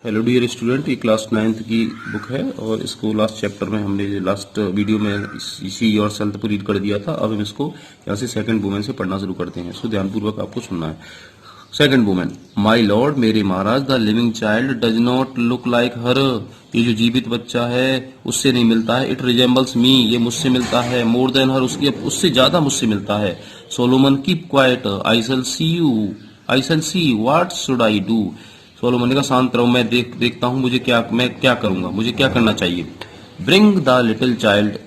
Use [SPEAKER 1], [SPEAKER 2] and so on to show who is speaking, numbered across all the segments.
[SPEAKER 1] Hello dear student, ये class 9th की book है और इसको लास्ट चैप्टर में हमने लास्ट वीडियो में इसी योर सेल्फ पर रीड कर दिया था। अब हम इसको यहाँ से सेकंड वुमेन से पढ़ना शुरू करते हैं। सो ध्यानपूर्वक आपको सुनना है। सेकंड वुमेन, माय लॉर्ड, मेरे महाराज, the living child does not look like her. ये जो जीवित बच्चा है उससे नहीं मिलता है। इट रिजेंबल्स मी, ये मुझसे मिलता है। मोर देन हर, उससे ज्यादा मुझसे मिलता है। Solomon, keep quiet, I shall see you, I shall see, what should I do. Solomon ने कहा शांत रहो, मैं देखता हूं मैं क्या करूंगा, मुझे क्या करना चाहिए। Bring the little child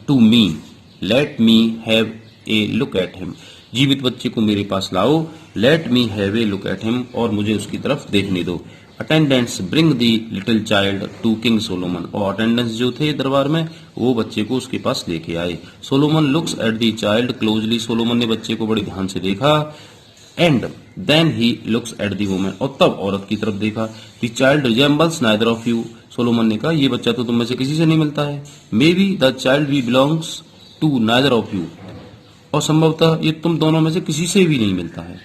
[SPEAKER 1] to me, let me have a look at him. जीवित बच्चे को मेरे पास लाओ, let me have a look at him, और मुझे उसकी तरफ देखने दो। Attendants, bring the little child to king Solomon. और अटेंडेंट्स जो थे दरबार में वो बच्चे को उसके पास लेके आए। Solomon looks at the child closely, Solomon ने बच्चे को बड़े ध्यान से देखा। And then he looks at the women, और तब औरत की तरफ देखा। The child resembles neither of you, Solomon ने कहा ये बच्चा तो तुम में से किसी से नहीं मिलता है। मे बी द चाइल्ड भी belongs to neither of you, और संभवतः ये तुम दोनों में से किसी से भी नहीं मिलता है।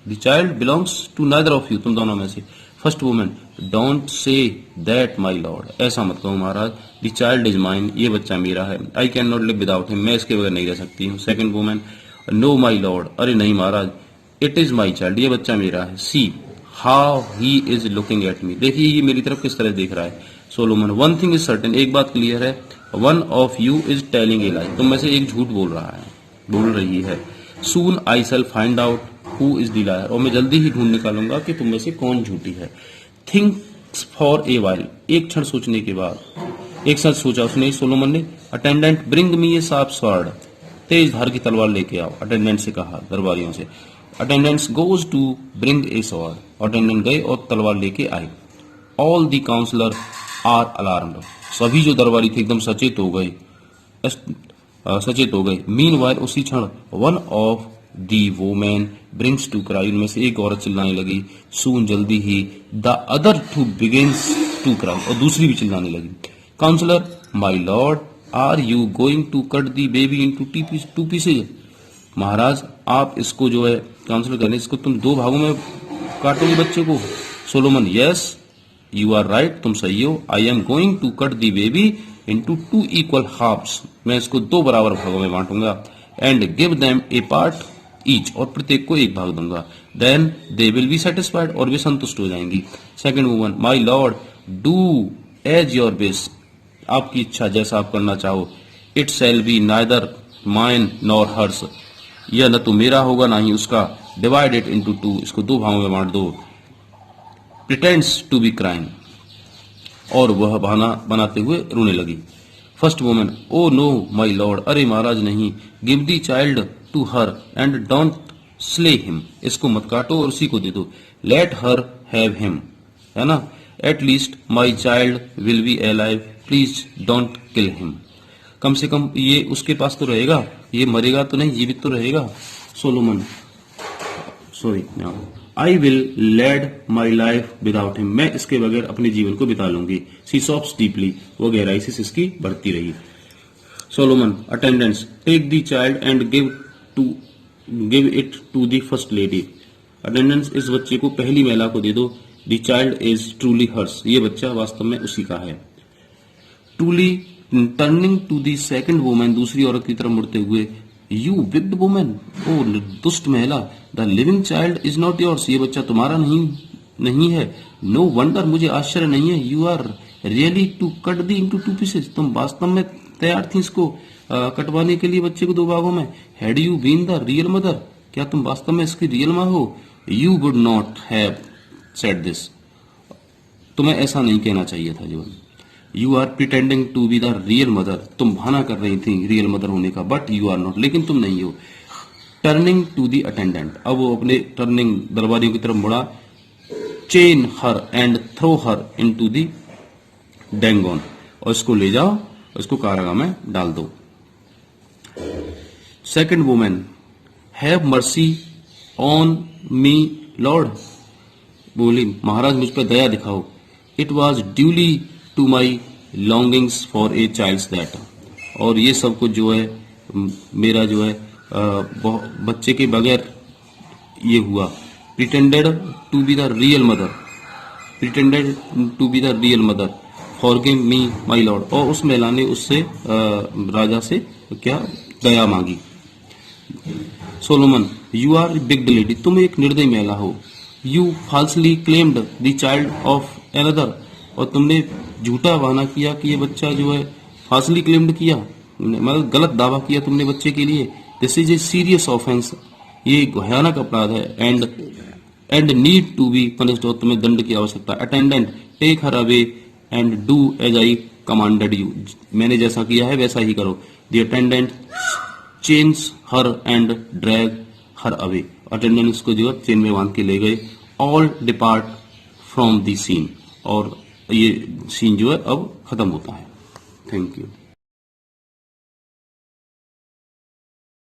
[SPEAKER 1] The child belongs to neither of you, तुम दोनों में से। First women, don't say that my lord, ऐसा मत कहो महाराज। द चाइल्ड इज माइन, ये बच्चा मेरा है। I can not live without him, मैं इसके बगैर नहीं रह सकती हूँ। Second women, no my lord, अरे नहीं महाराज, इट इज माई चाइल्ड, ये बच्चा मेरा है। See how he is looking at मी, देखिए ये मेरी तरफ किस तरह देख रहा है। Solomon, one thing is certain, एक बात क्लियर है, one of you is telling a lie, तुम में से एक झूठ बोल रहा है, बोल रही है। Soon I shall find out who is the liar, और मैं जल्दी ही ढूंढ निकालूंगा कि तुम में से कौन झूठी है। थिंक्स फॉर ए वाइल, एक क्षण सोचने के बाद, एक क्षण सोचा उसने, सोलोमन ने। Attendant, bring me a sharp sword, तेज धार की तलवार लेके आओ, अटेंडेंट से कहा, दरबारियों से। Attendants goes to bring a sword, attendant गए और तलवार लेके आए। All the counsellor are alarmed, सभी जो दरबारी थे एकदम सचेत हो गए, सचेत हो गए। मीन वाइल, उसी क्षण, one of the women brings to cry, उनमें से एक औरत चिल्लाने लगी। सून, जल्दी ही, the other two begins to cry, और दूसरी भी चिल्लाने लगी। Counsellor, my lord, are you going to cut the baby in two pieces, महाराज आप इसको जो है, काउंसलर कहने, इसको तुम दो भागों में काटोगे बच्चे को। Solomon, yes you are right, तुम सही हो। I am going to cut the baby into two equal halves, मैं इसको दो बराबर भागों में बांटूंगा। And give them a part each, और प्रत्येक को एक भाग दूंगा। Then they will be satisfied, और वे संतुष्ट हो जाएंगी। Second woman, my lord, do as your wish, आपकी इच्छा, जैसा आप करना चाहो। It shall be neither mine nor hers, यह न तो मेरा होगा ना ही उसका। डिवाइड इट इंटू टू, इसको दो भागों में बांट दो। प्रिटेंड्स टू बी क्राइंग, और वह बहाना बनाते हुए रोने लगी। First woman, oh no my lord, अरे महाराज नहीं। Give the child to her and don't slay him, इसको मत काटो और उसी को दे दो। लेट हर हैव हिम, है ना। At least my child will be alive, please don't kill him, कम से कम ये उसके पास तो रहेगा, ये मरेगा तो नहीं, जीवित तो रहेगा। Solomon, sorry, I will lead my life without him, मैं इसके बगैर अपने जीवन को बिता लूंगी। सी सॉफ्ट डीपली, वो गहराई से सिसकी बढ़ती रही। Solomon, attendants, take the child and give it to the first lady, attendants इस बच्चे को पहली महिला को दे दो। The child is truly hers, ये बच्चा वास्तव में उसी का है। Truly, turning to the second women, दूसरी औरत की तरफ मुड़ते हुए, यू विक्ड वुमेन, ओ दुष्ट महिला, the living child is not yours, ये बच्चा तुम्हारा नहीं है। नो वंडर, मुझे आश्चर्य नहीं है। You are really to cut the into two pieces, तुम वास्तव में तैयार थी इसको कटवाने के लिए, बच्चे को दो भागों में। Had you been the real mother, क्या तुम वास्तव में इसकी रियल माँ हो। You would not have said this, तुम्हें ऐसा नहीं कहना चाहिए था। जीवन, you are pretending to be the real mother, तुम बहाना कर रही थी रियल मदर होने का, बट यू आर नॉट, लेकिन तुम नहीं हो। टर्निंग टू दी अटेंडेंट, अब वो अपने टर्निंग दरबारियों की तरफ मुड़ा। Chain her and throw her into the dungeon, और इसको ले जाओ, इसको कारागार में डाल दो। Second woman, have mercy on me lord, बोली महाराज मुझ पर दया दिखाओ। It was duly to my longings for a child's that, और ये सब कुछ जो है मेरा जो है बच्चे के बगैर ये हुआ। Pretended to be the real mother, pretended to be the real mother, forgive me my lord, और उस महिला ने उससे राजा से क्या दया मांगी। Solomon, you are big lady, तुम एक निर्दयी महिला हो। You falsely claimed the child of another, और तुमने झूठा बहाना किया कि ये बच्चा जो है, फाल्सली क्लेम्ड किया मतलब गलत दावा किया तुमने बच्चे के लिए। This is a serious offence, ये भयानक अपराध है। And need to be punished, और तुम्हें दंड की आवश्यकता। Attendant, take her away and do as I commanded you, मैंने जैसा किया है वैसा ही करो। The attendant chains her and drag her away, attendant उसको जो है चेन में बांध के ले गए। All depart from the scene, और ये सीन जो है अब खत्म होता है। Thank you.